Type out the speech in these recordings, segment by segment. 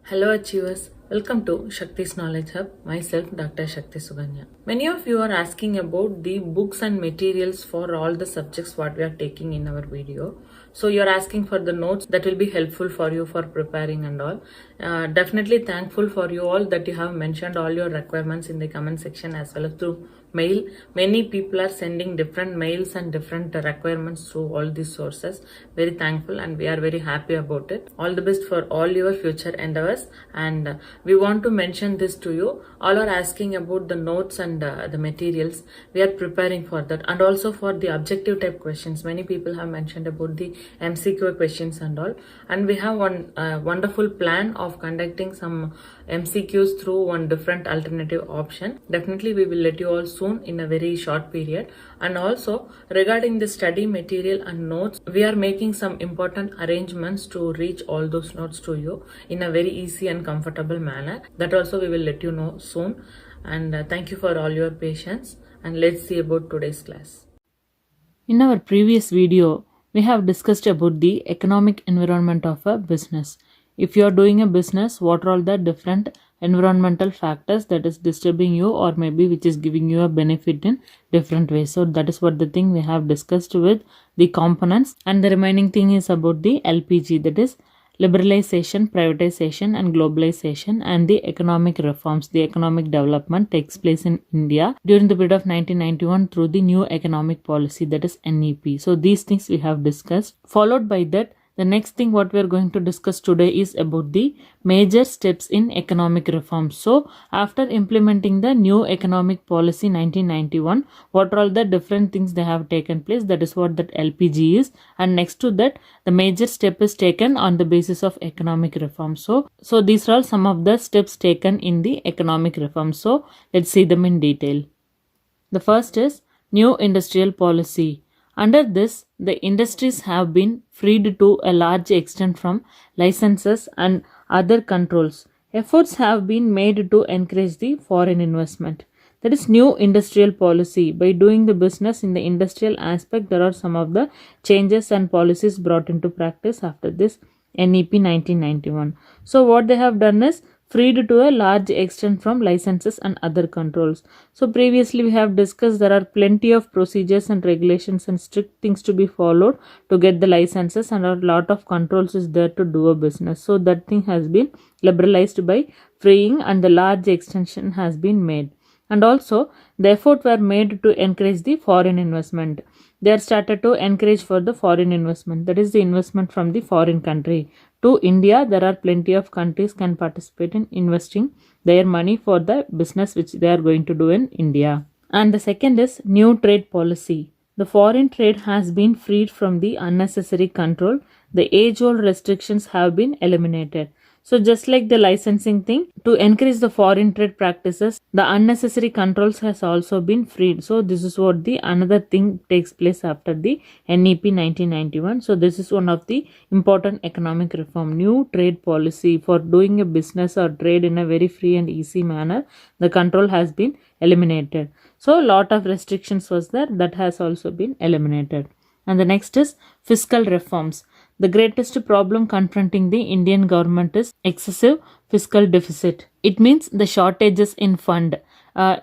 Hello Achievers, welcome to Shakti's Knowledge Hub, myself Dr. Shakti Suganya. Many of you are asking about the books and materials for all the subjects what we are taking in our video. So you are asking for the notes that will be helpful for you for preparing and all. Definitely thankful for you all that you have mentioned all your requirements in the comment section as well as through mail. Many people are sending different mails and different requirements through all these sources. Very thankful and we are very happy about it. All the best for all your future endeavors, and we want to mention this to you. All are asking about the notes and the materials. We are preparing for that, and also for the objective type questions. Many people have mentioned about the MCQ questions and all, and we have one wonderful plan of conducting some MCQs through one different alternative option. Definitely we will let you all soon in a very short period. And also regarding the study material and notes, we are making some important arrangements to reach all those notes to you in a very easy and comfortable manner. That also we will let you know soon. And thank you for all your patience, and let's see about today's class. In our previous video, we have discussed about the economic environment of a business. If you are doing a business, what are all the different environmental factors that is disturbing you or maybe which is giving you a benefit in different ways. So that is what the thing we have discussed with the components, and the remaining thing is about the LPG, that is Liberalization, Privatization and Globalization, and the economic reforms. The economic development takes place in India during the period of 1991 through the new economic policy, that is NEP. So these things we have discussed. Followed by that, the next thing what we are going to discuss today is about the major steps in economic reforms. So after implementing the new economic policy 1991, what are all the different things they have taken place? That is what that LPG is. And next to that, the major step is taken on the basis of economic reform. So these are all some of the steps taken in the economic reform. So let's see them in detail. The first is new industrial policy. Under this, the industries have been freed to a large extent from licenses and other controls. Efforts have been made to encourage the foreign investment. That is new industrial policy. By doing the business in the industrial aspect, there are some of the changes and policies brought into practice after this NEP 1991. So what they have done is freed to a large extent from licenses and other controls. So previously we have discussed there are plenty of procedures and regulations and strict things to be followed to get the licenses, and a lot of controls is there to do a business. So that thing has been liberalized by freeing, and the large extension has been made. And also the effort were made to encourage the foreign investment. They are started to encourage for the foreign investment, that is the investment from the foreign country to India. There are plenty of countries can participate in investing their money for the business which they are going to do in India. And the second is new trade policy. The foreign trade has been freed from the unnecessary control. The age-old restrictions have been eliminated. So just like the licensing thing, to encourage the foreign trade practices, the unnecessary controls has also been freed. So this is what the another thing takes place after the NEP 1991. So this is one of the important economic reform, new trade policy for doing a business or trade in a very free and easy manner. The control has been eliminated. So a lot of restrictions was there, that has also been eliminated. And the next is fiscal reforms. The greatest problem confronting the Indian government is excessive fiscal deficit. It means the shortages in fund.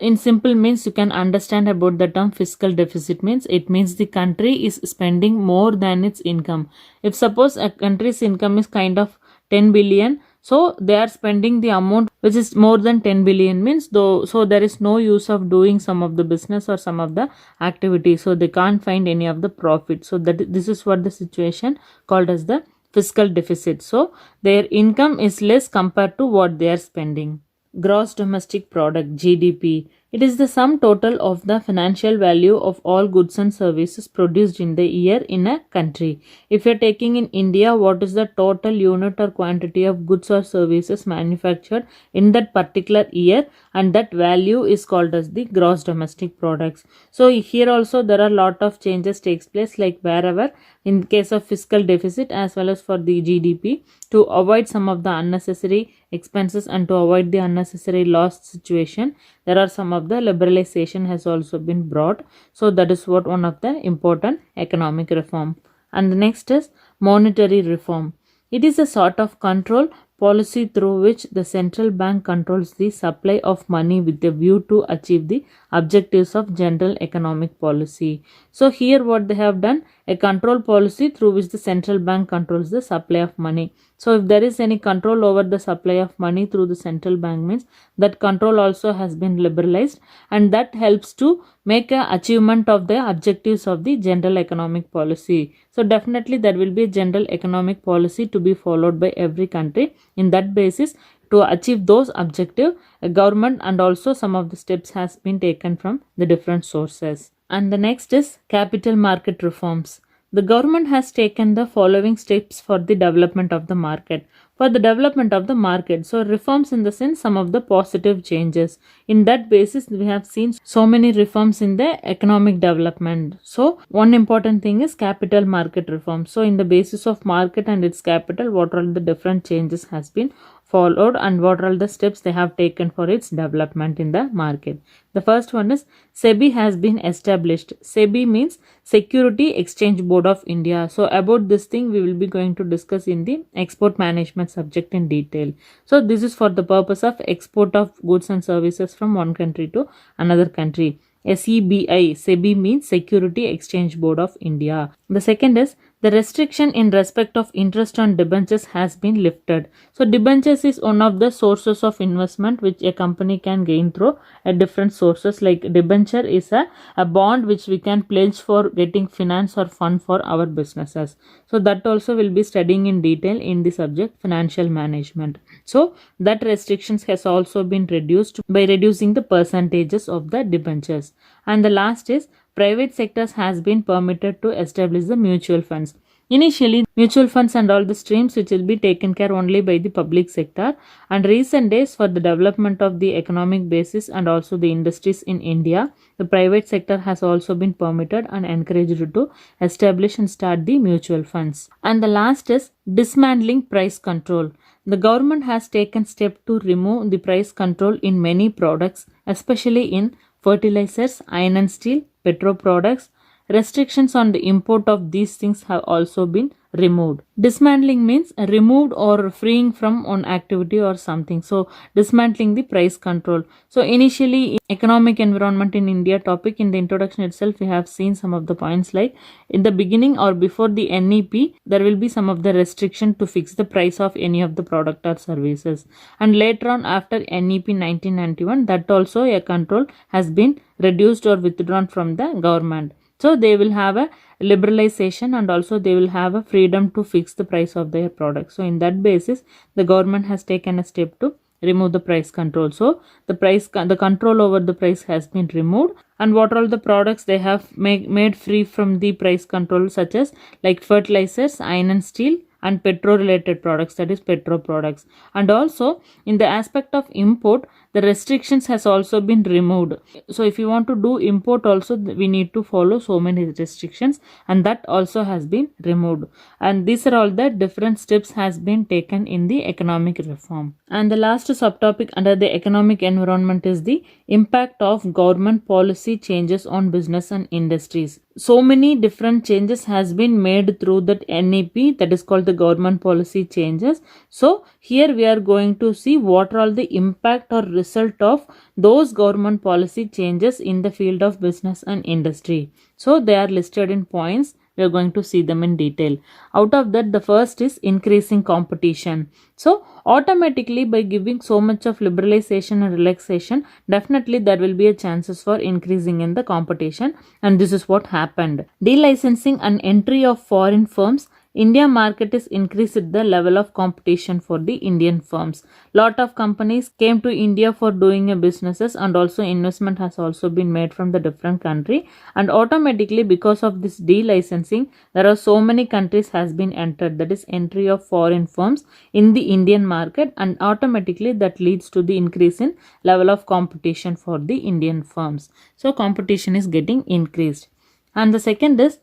In simple means you can understand about the term fiscal deficit means it means the country is spending more than its income. If suppose a country's income is kind of 10 billion, so they are spending the amount which is more than 10 billion means though, so there is no use of doing some of the business or some of the activity. So they can't find any of the profit. So that this is what the situation called as the fiscal deficit. So their income is less compared to what they are spending. Gross domestic product, GDP. It is the sum total of the financial value of all goods and services produced in the year in a country. If you are taking in India, what is the total unit or quantity of goods or services manufactured in that particular year, and that value is called as the gross domestic products. So here also there are a lot of changes takes place, like wherever in case of fiscal deficit as well as for the GDP, to avoid some of the unnecessary expenses and to avoid the unnecessary loss situation, there are some of the liberalization has also been brought. So that is what one of the important economic reform. And the next is monetary reform. It is a sort of control policy through which the central bank controls the supply of money with a view to achieve the objectives of general economic policy. So here what they have done, a control policy through which the central bank controls the supply of money. So if there is any control over the supply of money through the central bank, means that control also has been liberalized, and that helps to make a achievement of the objectives of the general economic policy. So definitely there will be a general economic policy to be followed by every country. In that basis, to achieve those objectives, a government and also some of the steps has been taken from the different sources. And the next is capital market reforms. The government has taken the following steps for the development of the market. For the development of the market, so reforms in the sense some of the positive changes. In that basis, we have seen so many reforms in the economic development. So one important thing is capital market reform. So in the basis of market and its capital, what are the different changes has been followed and what are the steps they have taken for its development in the market. The first one is SEBI has been established. SEBI means Security Exchange Board of India. So about this thing we will be going to discuss in the export management subject in detail. So this is for the purpose of export of goods and services from one country to another country. SEBI, SEBI means Security Exchange Board of India. The second is the restriction in respect of interest on debentures has been lifted. So debentures is one of the sources of investment which a company can gain through different sources. Like debenture is a bond which we can pledge for getting finance or fund for our businesses. So that also will be studying in detail in the subject financial management. So that restrictions has also been reduced by reducing the percentages of the debentures. And the last is private sectors has been permitted to establish the mutual funds. Initially, mutual funds and all the streams which will be taken care only by the public sector, and recent days for the development of the economic basis and also the industries in India, the private sector has also been permitted and encouraged to establish and start the mutual funds. And the last is dismantling price control. The government has taken steps to remove the price control in many products, especially in fertilizers, iron and steel, petro products. Restrictions on the import of these things have also been removed. Dismantling means removed or freeing from one activity or something. So dismantling the price control. So initially economic environment in India topic, in the introduction itself we have seen some of the points, like in the beginning or before the NEP there will be some of the restriction to fix the price of any of the product or services, and later on after NEP 1991 that also a control has been reduced or withdrawn from the government. So they will have a liberalization and also they will have a freedom to fix the price of their products. So in that basis, the government has taken a step to remove the price control. So the control over the price has been removed, and what all the products they have made free from the price control, such as like fertilizers, iron and steel, and petro related products, that is petro products. And also in the aspect of import, the restrictions has also been removed. So if you want to do import also, we need to follow so many restrictions, and that also has been removed. And these are all the different steps has been taken in the economic reform. And the last subtopic under the economic environment is the impact of government policy changes on business and industries. So many different changes has been made through that NEP, that is called the government policy changes. So here we are going to see what are all the impact or result of those government policy changes in the field of business and industry. So they are listed in points. We are going to see them in detail. Out of that, the first is increasing competition. So automatically by giving so much of liberalization and relaxation, definitely there will be a chances for increasing in the competition, and this is what happened. Delicensing and entry of foreign firms, India market is increased the level of competition for the Indian firms. Lot of companies came to India for doing a businesses, and also investment has also been made from the different country, and automatically because of this delicensing there are so many countries has been entered, that is entry of foreign firms in the Indian market, and automatically that leads to the increase in level of competition for the Indian firms. So competition is getting increased. And the second is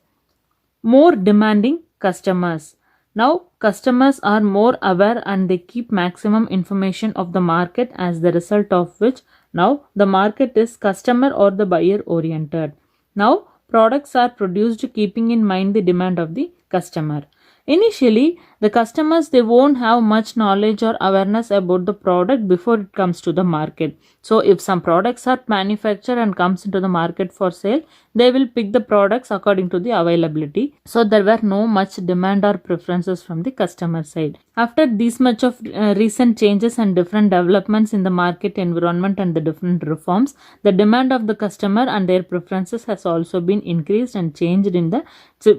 more demanding customers. Now customers are more aware and they keep maximum information of the market, as the result of which now the market is customer or the buyer oriented. Now products are produced keeping in mind the demand of the customer. Initially the customers, they won't have much knowledge or awareness about the product before it comes to the market. So if some products are manufactured and comes into the market for sale, they will pick the products according to the availability. So there were no much demand or preferences from the customer side. After this much of recent changes and different developments in the market environment and the different reforms, the demand of the customer and their preferences has also been increased and changed in the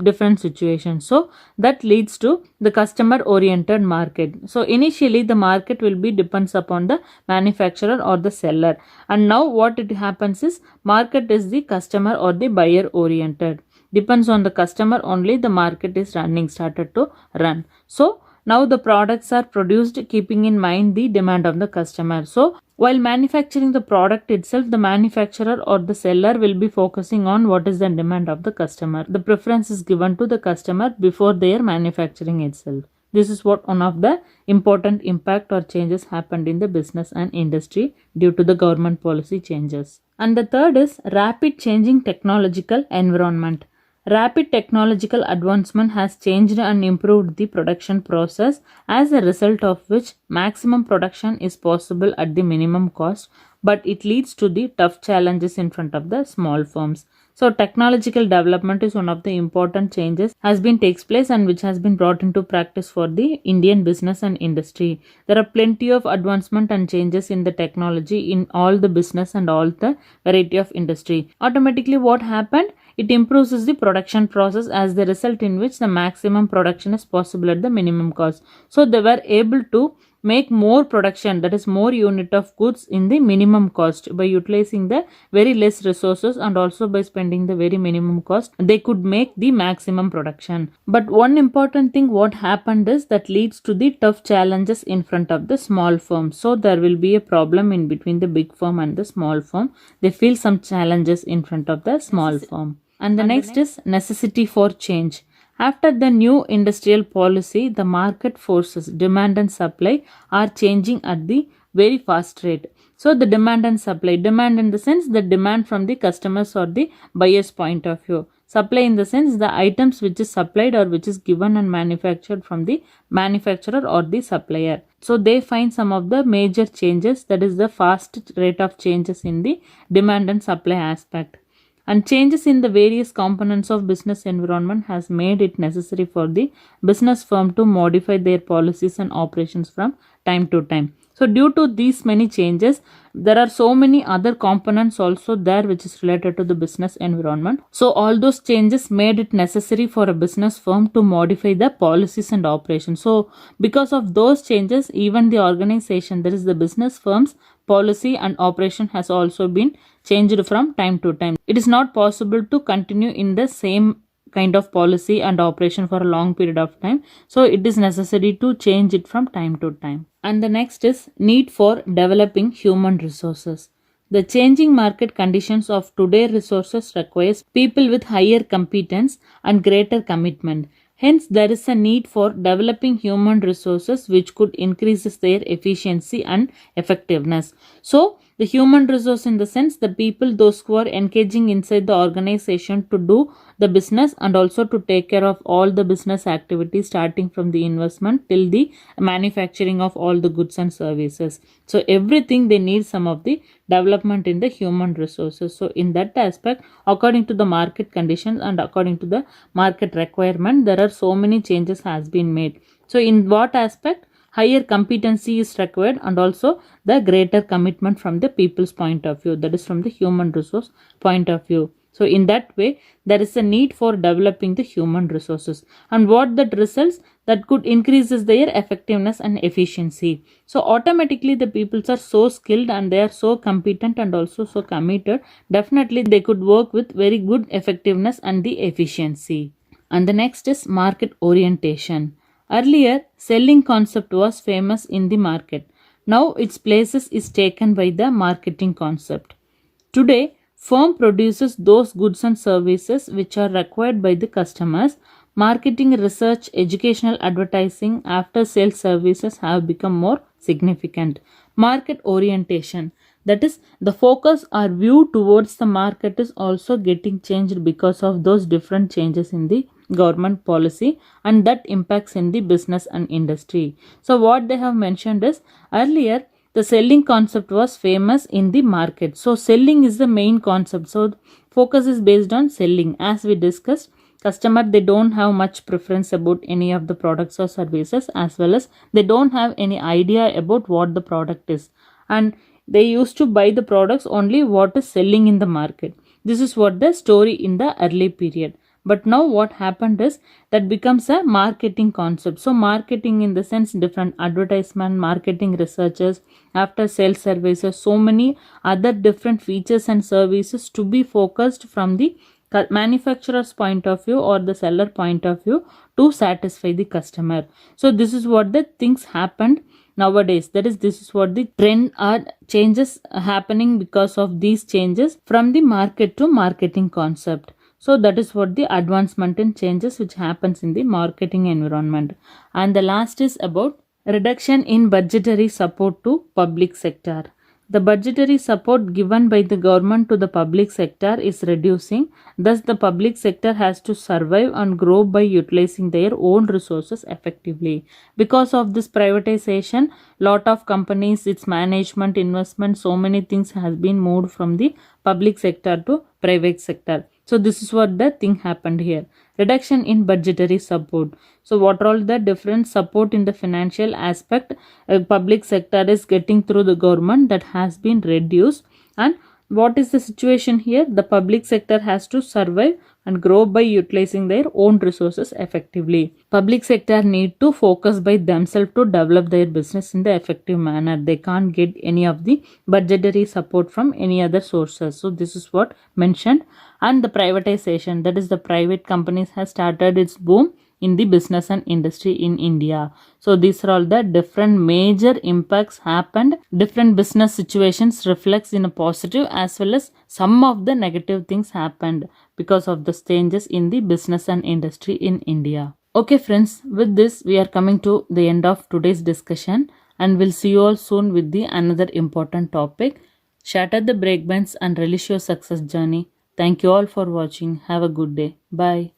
different situations. So that leads to the customer oriented market. So initially the market will be depends upon the manufacturer or the seller, and now what it happens is market is the customer or the buyer oriented. Depends on the customer only the market is started to run. So now the products are produced keeping in mind the demand of the customer. So while manufacturing the product itself, the manufacturer or the seller will be focusing on what is the demand of the customer. The preference is given to the customer before their manufacturing itself. This is what one of the important impact or changes happened in the business and industry due to the government policy changes. And the third is rapid changing technological environment. Rapid technological advancement has changed and improved the production process, as a result of which maximum production is possible at the minimum cost, but it leads to the tough challenges in front of the small firms. So technological development is one of the important changes has been takes place and which has been brought into practice for the Indian business and industry. There are plenty of advancement and changes in the technology in all the business and all the variety of industry. Automatically what happened? It improves the production process, as the result in which the maximum production is possible at the minimum cost. So they were able to make more production, that is more unit of goods in the minimum cost by utilizing the very less resources, and also by spending the very minimum cost they could make the maximum production. But one important thing what happened is that leads to the tough challenges in front of the small firms. So there will be a problem in between the big firm and the small firm. They feel some challenges in front of the small firm. And the next is necessity for change. After the new industrial policy, the market forces, demand and supply, are changing at the very fast rate. So the demand and supply, demand in the sense the demand from the customers or the buyer's point of view. Supply in the sense the items which is supplied or which is given and manufactured from the manufacturer or the supplier. So they find some of the major changes, that is the fast rate of changes in the demand and supply aspect. And changes in the various components of business environment has made it necessary for the business firm to modify their policies and operations from time to time. So due to these many changes, there are so many other components also there which is related to the business environment. So all those changes made it necessary for a business firm to modify the policies and operations. So because of those changes, even the organization, that is the business firm's policy and operation, has also been changed from time to time. It is not possible to continue in the same kind of policy and operation for a long period of time. So it is necessary to change it from time to time. And the next is need for developing human resources. The changing market conditions of today's resources requires people with higher competence and greater commitment. Hence, there is a need for developing human resources which could increase their efficiency and effectiveness. So, the human resource in the sense the people, those who are engaging inside the organization to do the business and also to take care of all the business activities starting from the investment till the manufacturing of all the goods and services. So everything they need some of the development in the human resources. So in that aspect, according to the market conditions and according to the market requirement, there are so many changes has been made. So in what aspect? Higher competency is required and also the greater commitment from the people's point of view, that is from the human resource point of view. So in that way, there is a need for developing the human resources, and what that results that could increases their effectiveness and efficiency. So automatically the peoples are so skilled and they are so competent and also so committed, definitely they could work with very good effectiveness and the efficiency. And the next is market orientation. Earlier, selling concept was famous in the market. Now its places is taken by the marketing concept. Today, firm produces those goods and services which are required by the customers. Marketing, research, educational advertising, after sales services have become more significant. Market orientation, that is the focus or view towards the market, is also getting changed because of those different changes in the government policy, and that impacts in the business and industry. So what they have mentioned is, earlier the selling concept was famous in the market. So selling is the main concept. So focus is based on selling. As we discussed, customer, they don't have much preference about any of the products or services, as well as they don't have any idea about what the product is, and they used to buy the products only what is selling in the market. This is what the story in the early period. But now what happened is that becomes a marketing concept. So marketing in the sense different advertisement, marketing researches, after sales services, so many other different features and services to be focused from the manufacturer's point of view or the seller point of view to satisfy the customer. So this is what the things happened nowadays. That is, this is what the trend or changes happening because of these changes from the market to marketing concept. So that is what the advancement and changes which happens in the marketing environment. And the last is about reduction in budgetary support to public sector. The budgetary support given by the government to the public sector is reducing. Thus, the public sector has to survive and grow by utilizing their own resources effectively. Because of this privatization, lot of companies, its management, investment, so many things has been moved from the public sector to private sector. So this is what the thing happened here. Reduction in budgetary support. So what are all the different support in the financial aspect public sector is getting through the government, that has been reduced. And what is the situation here? The public sector has to survive and grow by utilizing their own resources effectively. Public sector need to focus by themselves to develop their business in the effective manner. They can't get any of the budgetary support from any other sources. So this is what mentioned. And the privatization, that is, the private companies has started its boom in the business and industry in India. So these are all the different major impacts happened. Different business situations reflects in a positive as well as some of the negative things happened because of the changes in the business and industry in India. Okay friends, with this we are coming to the end of today's discussion, and we'll see you all soon with the another important topic. Shatter the breakbends and relish your success journey. Thank you all for watching. Have a good day. Bye.